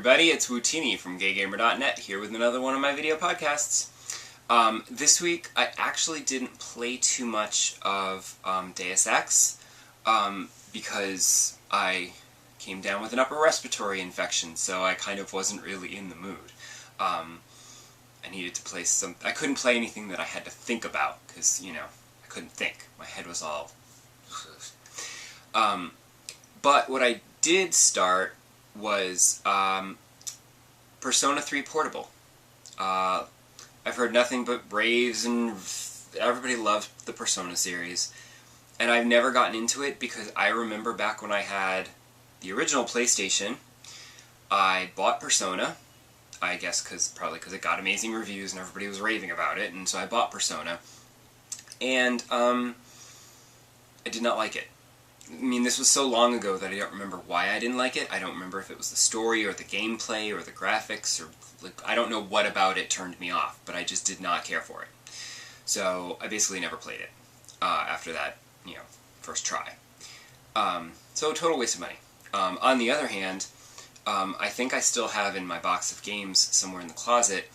everybody, it's Wootini from GayGamer.net here with another one of my video podcasts. This week I actually didn't play too much of Deus Ex because I came down with an upper respiratory infection, so I kind of wasn't really in the mood. I needed to play I couldn't play anything that I had to think about because, you know, I couldn't think. My head was all... But what I did start was Persona 3 Portable. I've heard nothing but raves, and everybody loved the Persona series. And I've never gotten into it because I remember back when I had the original PlayStation, I bought Persona, I guess probably because it got amazing reviews and everybody was raving about it, and so I bought Persona. And I did not like it. I mean, this was so long ago that I don't remember why I didn't like it. I don't remember if it was the story or the gameplay or the graphics, or like, I don't know what about it turned me off, but I just did not care for it. So I basically never played it after that, you know, first try. So a total waste of money. On the other hand, I think I still have in my box of games somewhere in the closet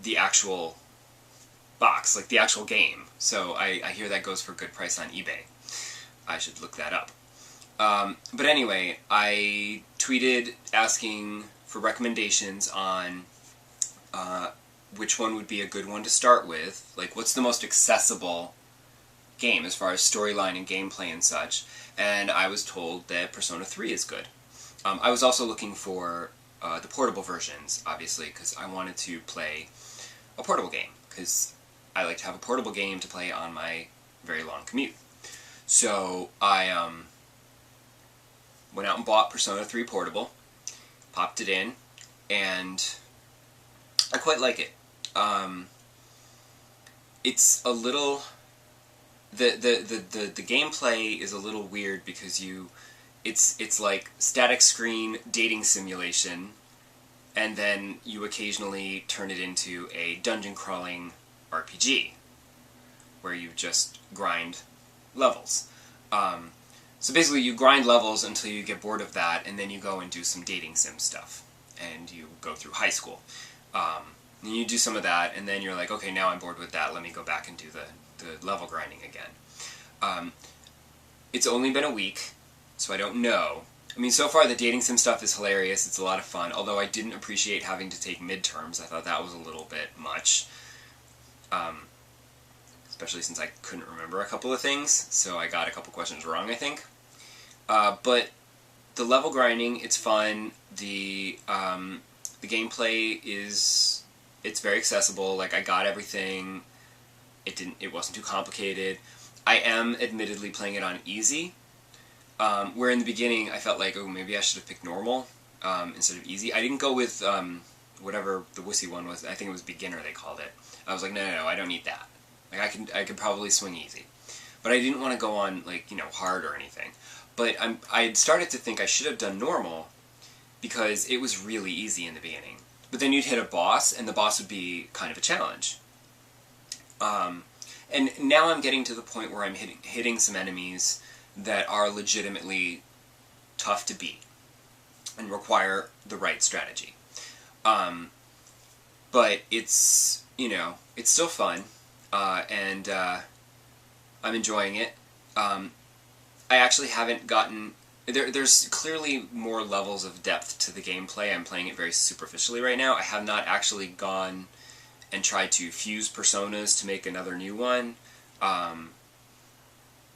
the actual box, like the actual game. So I hear that goes for a good price on eBay. I should look that up. But anyway, I tweeted asking for recommendations on which one would be a good one to start with. Like, what's the most accessible game as far as storyline and gameplay and such. And I was told that Persona 3 is good. I was also looking for the portable versions, obviously, because I wanted to play a portable game, because I like to have a portable game to play on my very long commute. So I went out and bought Persona 3 Portable, popped it in, and I quite like it. It's a little... The gameplay is a little weird because it's like static screen dating simulation, and then you occasionally turn it into a dungeon crawling RPG, where you just grind levels. So basically you grind levels until you get bored of that, and then you go and do some dating sim stuff, and you go through high school. And you do some of that, and then you're like, okay, now I'm bored with that, let me go back and do the level grinding again. It's only been a week, so I don't know. I mean, so far the dating sim stuff is hilarious, it's a lot of fun, although I didn't appreciate having to take midterms. I thought that was a little bit much. Especially since I couldn't remember a couple of things, so I got a couple questions wrong, I think. But the level grinding, it's fun. The gameplay it's very accessible. Like, I got everything. It wasn't too complicated. I am admittedly playing it on easy, where in the beginning I felt like, oh, maybe I should have picked normal instead of easy. I didn't go with whatever the wussy one was. I think it was beginner they called it. I was like, no, I don't need that. Like, I could probably swing easy. But I didn't want to go on, like, you know, hard or anything. But I started to think I should have done normal because it was really easy in the beginning. But then you'd hit a boss, and the boss would be kind of a challenge. And now I'm getting to the point where I'm hitting some enemies that are legitimately tough to beat and require the right strategy. But it's, you know, it's still fun. And I'm enjoying it. I actually haven't gotten... There's clearly more levels of depth to the gameplay. I'm playing it very superficially right now. I have not actually gone and tried to fuse personas to make another new one.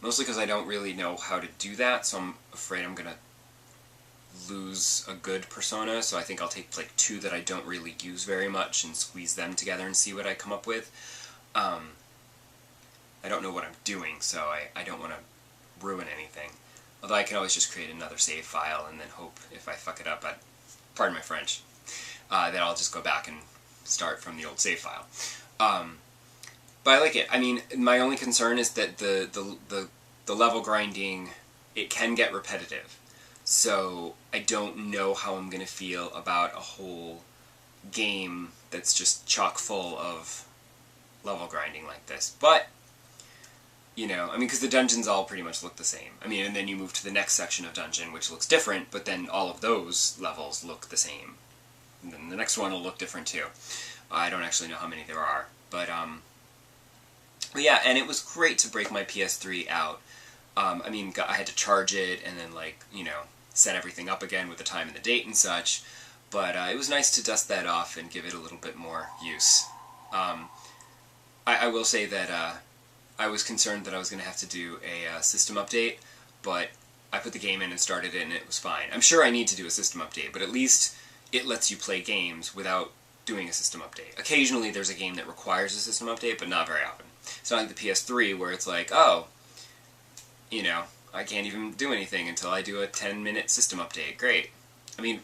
Mostly because I don't really know how to do that, so I'm afraid I'm going to lose a good persona, so I think I'll take like 2 that I don't really use very much and squeeze them together and see what I come up with. I don't know what I'm doing, so I don't want to ruin anything. Although I can always just create another save file and then hope if I fuck it up, pardon my French, that I'll just go back and start from the old save file. But I like it. I mean, my only concern is that the level grinding, it can get repetitive. So I don't know how I'm going to feel about a whole game that's just chock full of level grinding like this. But You know, I mean, because the dungeons all pretty much look the same. I mean, and then you move to the next section of dungeon, which looks different, but then all of those levels look the same. And then the next one will look different too. I don't actually know how many there are, but yeah, and it was great to break my PS3 out. I mean, I had to charge it and then, like, you know, set everything up again with the time and the date and such, but it was nice to dust that off and give it a little bit more use. I will say that I was concerned that I was going to have to do a system update, but I put the game in and started it and it was fine. I'm sure I need to do a system update, but at least it lets you play games without doing a system update. Occasionally there's a game that requires a system update, but not very often. It's not like the PS3 where it's like, oh, you know, I can't even do anything until I do a 10-minute system update. Great. I mean,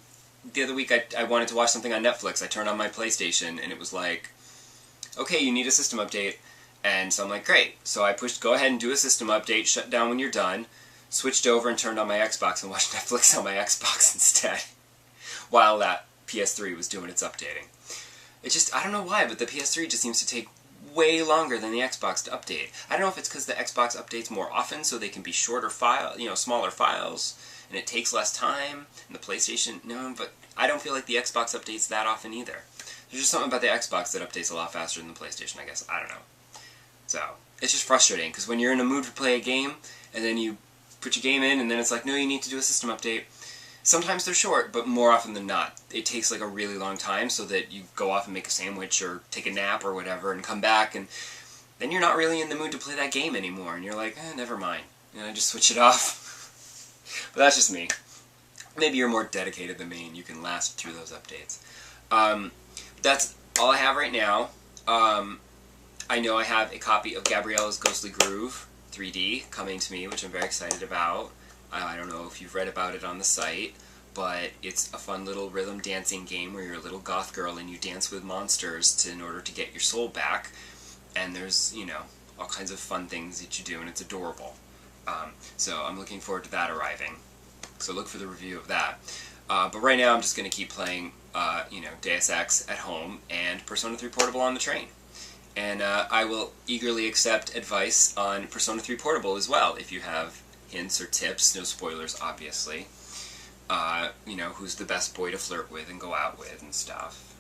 the other week I wanted to watch something on Netflix. I turned on my PlayStation and it was like, okay, you need a system update. And so I'm like, great. So I pushed go ahead and do a system update, shut down when you're done, switched over and turned on my Xbox and watched Netflix on my Xbox instead, while that PS3 was doing its updating. It just, I don't know why, but the PS3 just seems to take way longer than the Xbox to update. I don't know if it's because the Xbox updates more often, so they can be shorter file, you know, smaller files, and it takes less time, and the PlayStation, no, but I don't feel like the Xbox updates that often either. There's just something about the Xbox that updates a lot faster than the PlayStation, I guess. I don't know. So, it's just frustrating, because when you're in a mood to play a game, and then you put your game in, and then it's like, no, you need to do a system update. Sometimes they're short, but more often than not, it takes like a really long time so that you go off and make a sandwich or take a nap or whatever and come back, and then you're not really in the mood to play that game anymore, and you're like, never mind. And I just switch it off. But that's just me. Maybe you're more dedicated than me and you can last through those updates. That's all I have right now. I know I have a copy of Gabriella's Ghostly Groove 3D coming to me, which I'm very excited about. I don't know if you've read about it on the site, but it's a fun little rhythm dancing game where you're a little goth girl and you dance with monsters in order to get your soul back. And there's, you know, all kinds of fun things that you do, and it's adorable. So I'm looking forward to that arriving. So look for the review of that. But right now I'm just going to keep playing, you know, Deus Ex at home and Persona 3 Portable on the train. And I will eagerly accept advice on Persona 3 Portable as well, if you have hints or tips, no spoilers obviously. You know, who's the best boy to flirt with and go out with and stuff.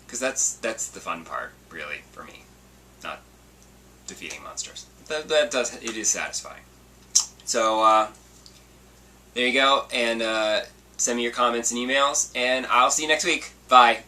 Because that's the fun part, really, for me. Not defeating monsters. It is satisfying. So, there you go, and send me your comments and emails, and I'll see you next week. Bye.